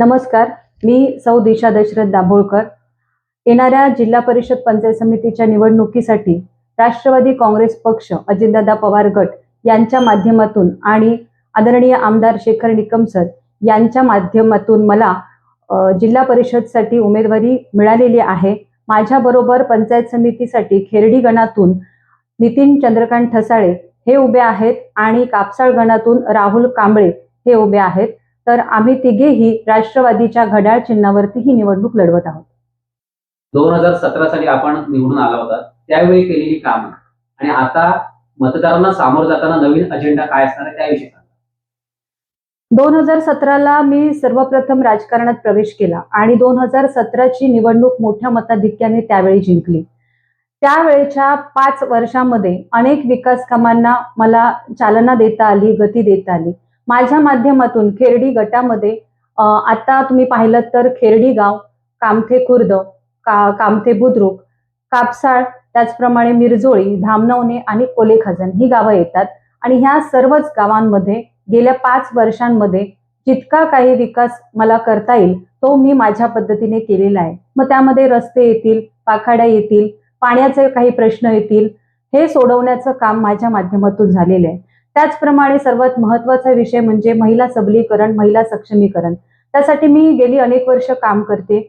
नमस्कार. मी सौ दिशा दशरथ दाभोळकर. येणाऱ्या जिल्हा परिषद पंचायत समितीच्या निवडणुकीसाठी राष्ट्रवादी काँग्रेस पक्ष, अजितदादा पवार गट यांच्या माध्यमातून आणि आदरणीय आमदार शेखर निकम सर यांच्या माध्यमातून मला जिल्हा परिषदसाठी उमेदवारी मिळालेली आहे. माझ्याबरोबर पंचायत समितीसाठी खेरडी गणातून नितीन चंद्रकांत ठसाळे हे उभे आहेत आणि कापसाळ गणातून राहुल कांबळे हे उभे आहेत. तर आम्ही तिघेही राष्ट्रवादीच्या घड्याळ चिन्हावरती ही निवडणूक लढवत आहोत. 2017 साली आपण निवडून आला होता, त्यावेळी केलेली कामं आणि आता मतदारांना सामोरं जाताना नवीन अजेंडा काय असणार आहे त्याविषयी सांगा. 2017ला मी सर्वप्रथम राजकारणात प्रवेश केला आणि 2017ची निवडणूक मोठ्या मताधिक्याने त्यावेळी जिंकली. त्यावेळेच्या 5 वर्षांमध्ये अनेक विकास कामांना मला चालना देता आली, गती देता आली. माझ्या माध्यमातून खेरडी गटामध्ये आता तुम्ही पाहिलं तर खेरडी गाव, कामथे खुर्द, कामथे बुद्रुक, कापसाळ, त्याचप्रमाणे मिरजोळी, धामनवणे आणि कोलेखजन ही गावं येतात. आणि ह्या सर्वच गावांमध्ये गेल्या 5 वर्षांमध्ये जितका काही विकास मला करता येईल तो मी माझ्या पद्धतीने केलेला आहे. मग त्यामध्ये रस्ते येतील, पाखाड्या येतील, पाण्याचे काही प्रश्न येतील, हे सोडवण्याचं काम माझ्या माध्यमातून झालेलं आहे. त्याचप्रमाणे सर्वात महत्त्वाचा विषय म्हणजे महिला सबलीकरण, महिला सक्षमीकरण. त्यासाठी मी गेली अनेक वर्ष काम करते.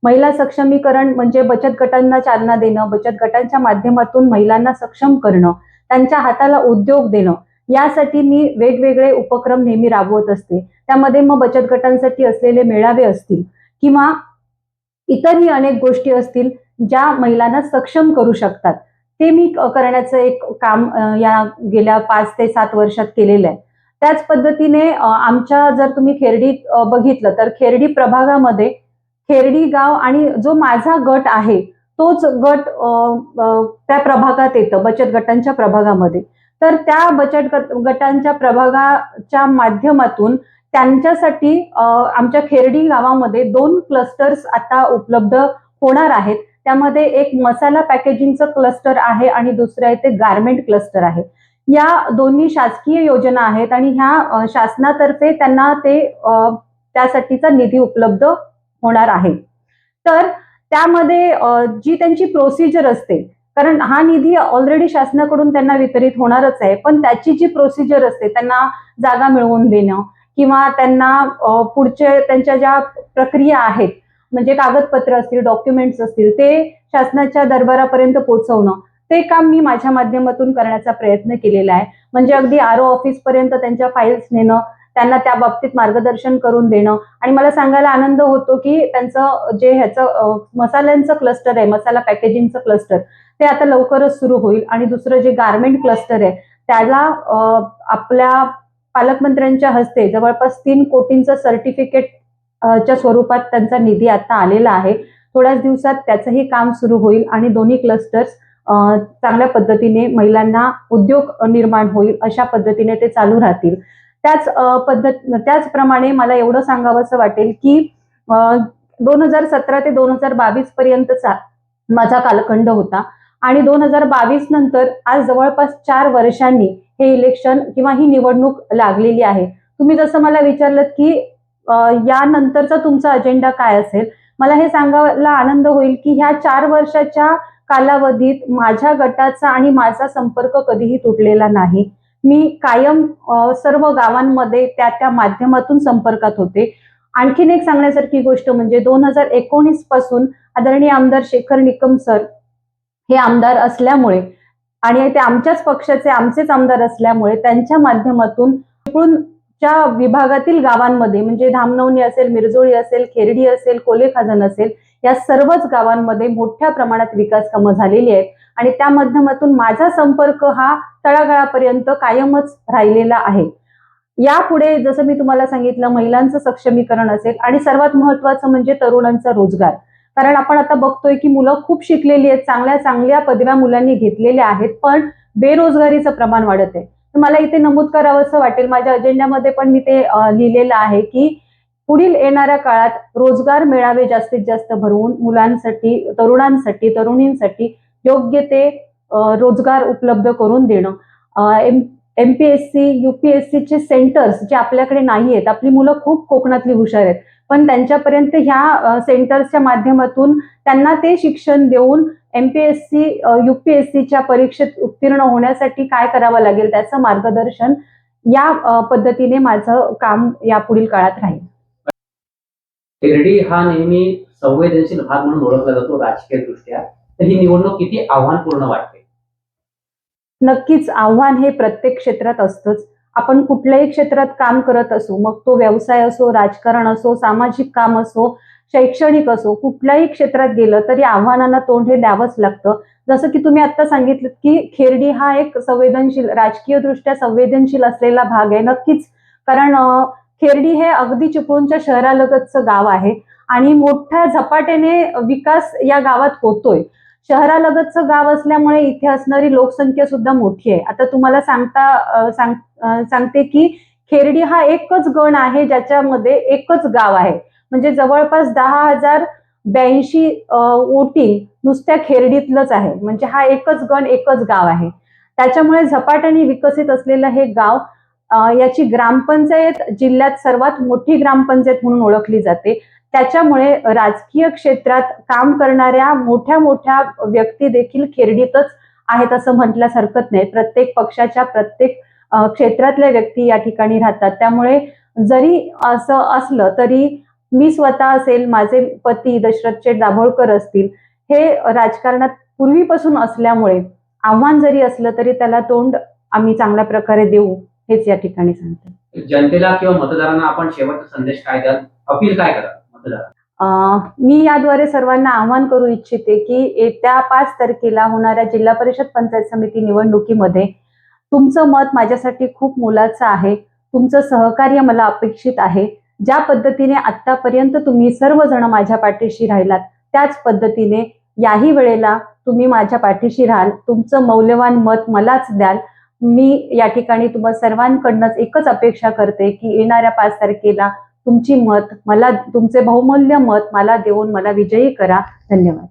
महिला सक्षमीकरण म्हणजे बचत गटांना चालना देणं, बचत गटांच्या माध्यमातून महिलांना सक्षम करणं, त्यांच्या हाताला उद्योग देणं, यासाठी मी वेगवेगळे उपक्रम नेहमी राबवत असते. त्यामध्ये मग बचत गटांसाठी असलेले मेळावे असतील किंवा इतरही अनेक गोष्टी असतील ज्या महिलांना सक्षम करू शकतात, ते मी करण्याचं एक काम या गेल्या 5 ते 7 वर्षात केलेलं आहे. त्याच पद्धतीने आमच्या जर तुम्ही खेरडी बघितलं तर खेरडी प्रभागामध्ये खेरडी गाव आणि जो माझा गट आहे तोच गट त्या प्रभागात येतं, बचत गटांच्या प्रभागामध्ये. तर त्या बचत गटांच्या प्रभागाच्या माध्यमातून त्यांच्यासाठी आमच्या खेरडी गावामध्ये 2 क्लस्टर्स आता उपलब्ध होणार आहेत. त्यामध्ये एक मसाला पॅकेजिंगचं क्लस्टर आहे आणि दुसरं आहे ते गारमेंट क्लस्टर आहे. या दोन्ही शासकीय योजना आहेत आणि ह्या शासनातर्फे त्यांना ते त्यासाठीचा निधी उपलब्ध होणार आहे. तर त्यामध्ये जी त्यांची प्रोसिजर असते, कारण हा निधी ऑलरेडी शासनाकडून त्यांना वितरित होणारच आहे, पण त्याची जी प्रोसिजर असते, त्यांना जागा मिळवून देणं किंवा त्यांना पुढचे त्यांच्या ज्या प्रक्रिया आहेत, म्हणजे कागदपत्र असतील, डॉक्युमेंट्स असतील, ते शासनाच्या दरबारापर्यंत पोहोचवणं, ते काम मी माझ्या माध्यमातून करण्याचा प्रयत्न केलेला आहे. म्हणजे अगदी आरओ ऑफिस पर्यंत त्यांच्या फाईल्स नेणं, त्यांना त्या बाबतीत मार्गदर्शन करून देणं. आणि मला सांगायला आनंद होतो की त्यांचं जे ह्याचं मसाल्यांचं क्लस्टर आहे, मसाला पॅकेजिंगचं क्लस्टर, ते आता लवकरच सुरू होईल. आणि दुसरं जे गारमेंट क्लस्टर आहे त्याला आपल्या पालकमंत्र्यांच्या हस्ते जवळपास 3 कोटींचं सर्टिफिकेट च्या स्वरूपात त्यांचा निधी आता आलेला आहे. थोड्याच दिवसात त्याचंही काम सुरू होईल आणि दोन्ही क्लस्टर्स चांगल्या पद्धतीने महिलांना उद्योग निर्माण होईल अशा पद्धतीने ते चालू राहतील. त्याचप्रमाणे मला एवढं सांगावंसं वाटेल की 2017 ते 2022 पर्यंतचा माझा कालखंड होता आणि 2022 नंतर आज जवळपास 4 वर्षांनी हे इलेक्शन किंवा ही निवडणूक लागलेली आहे. तुम्ही जसं मला विचारलं की यानंतरचा तुमचा अजेंडा काय असेल, मला हे सांगायला आनंद होईल की ह्या 4 वर्षाच्या कालावधीत माझ्या गटाचा आणि माझा संपर्क कधीही तुटलेला नाही. मी कायम सर्व गावांमध्ये त्या माध्यमातून संपर्कात होते. आणखीन एक सांगण्यासारखी गोष्ट म्हणजे 2019 पासून आदरणीय आमदार शेखर निकम सर हे आमदार असल्यामुळे आणि ते आमच्याच पक्षाचे आमचेच आमदार असल्यामुळे त्यांच्या माध्यमातून च्या विभागातील गावांमध्ये म्हणजे धामनवणे असेल, मिरजोळी असेल, खेरडी असेल, कोलेखजन असेल, या सर्वच गावांमध्ये मोठ्या प्रमाणात विकास कामं झालेली आहेत आणि त्या माध्यमातून माझा संपर्क हा तळागाळापर्यंत कायमच राहिलेला आहे. यापुढे जसं मी तुम्हाला सांगितलं, महिलांचं सक्षमीकरण असेल आणि सर्वात महत्त्वाचं म्हणजे तरुणांचा रोजगार. कारण आपण आता बघतोय की मुलं खूप शिकलेली आहेत, चांगल्या चांगल्या पदव्या मुलांनी घेतलेल्या आहेत, पण बेरोजगारीचं प्रमाण वाढत आहे. तर मला इथे नमूद करावंसं वाटेल, माझ्या अजेंड्यामध्ये पण मी ते लिहिलेलं आहे की पुढील येणाऱ्या काळात रोजगार मेळावे जास्तीत जास्त भरवून मुलांसाठी, तरुणांसाठी, तरुणींसाठी योग्य ते रोजगार उपलब्ध करून देणं. MPSC, UPSC चे सेंटर्स जे आपल्याकडे नाही आहेत, आपली मुलं खूप कोकणातली हुशार आहेत, पण त्यांच्यापर्यंत ह्या सेंटर्सच्या माध्यमातून त्यांना ते शिक्षण देऊन MPSC UPSCच्या परीक्षेत उत्तीर्ण होण्यासाठी काय करावं लागेल त्याचं मार्गदर्शन या पद्धतीने माझं काम यापुढील काळात राहील. शिर्डी हा नेहमी संवेदनशील भाग म्हणून ओळखला जातो राजकीय दृष्ट्या, तर ही निवडणूक किती आव्हानपूर्ण वाटते? नक्कीच आव्हान हे प्रत्येक क्षेत्रात असतंच. आपण कुठल्याही क्षेत्रात काम करत असू, मग तो व्यवसाय असो, राजकारण असो, सामाजिक काम असो, शैक्षणिक असो, कुठल्याही क्षेत्रात गेलं तरी आव्हानांना तोंड हे द्यावंच लागतं. जसं की तुम्ही आता सांगितलं की खेर्डी हा एक संवेदनशील, राजकीय दृष्ट्या संवेदनशील असलेला भाग आहे. नक्कीच, कारण खेर्डी हे अगदी चिपळूणच्या शहरालगतचं गाव आहे आणि मोठ्या झपाट्याने विकास या गावात होतोय. शहरालगतचं गाव असल्यामुळे इथे असणारी लोकसंख्या सुद्धा मोठी आहे. आता तुम्हाला सांगते की खेर्डी हा एकच गण आहे ज्याच्यामध्ये एकच गाव आहे. म्हणजे जवळपास 10,082 वोटिंग नुसत्या खेर्डीतलंच आहे. म्हणजे हा एकच गण, एकच गाव आहे. त्याच्यामुळे झपाट्याने विकसित असलेलं हे गाव, याची ग्रामपंचायत जिल्ह्यात सर्वात मोठी ग्रामपंचायत म्हणून ओळखली जाते. त्याच्यामुळे राजकीय क्षेत्रात काम करणाऱ्या मोठ्या मोठ्या व्यक्ती देखील खेर्डीतच आहेत असं म्हटल्यास हरकत नाही. प्रत्येक पक्षाच्या, प्रत्येक क्षेत्रातल्या व्यक्ती या ठिकाणी राहतात. त्यामुळे जरी असं असलं तरी मी स्वतः असेल, माझे पती दशरथ शेठ दाभोळकर असतील, हे राजकारणात पूर्वीपासून असल्यामुळे आव्हान जरी असलं तरी त्याला तोंड आम्ही चांगल्या प्रकारे देऊ, हेच या ठिकाणी सांगते. जनतेला किंवा मतदारांना आपण शेवटचा संदेश काय द्याल, अपील काय कराल मतदारांना? मी याद्वारे सर्वांना आवाहन करू इच्छिते की येत्या 5 तारखेला होणाऱ्या जिल्हा परिषद पंचायत समिती निवडणुकीमध्ये तुमचं मत माझ्यासाठी खूप मोलाचं आहे. तुमचं सहकार्य मला अपेक्षित आहे. ज्या पद्धतीने आतापर्यंत तुम्ही सर्वजण माझ्या पाठीशी राहिलात, त्याच पद्धतीने याही वेळेला तुम्ही माझ्या पाठीशी राहाल. तुमचं मौल्यवान मत मलाच द्याल. मी या ठिकाणी तुम्हा सर्वांकडनंच एकच अपेक्षा करते की येणाऱ्या 5 तारखेला तुमचे बहुमूल्य मत मला देऊन मला विजयी करा. धन्यवाद.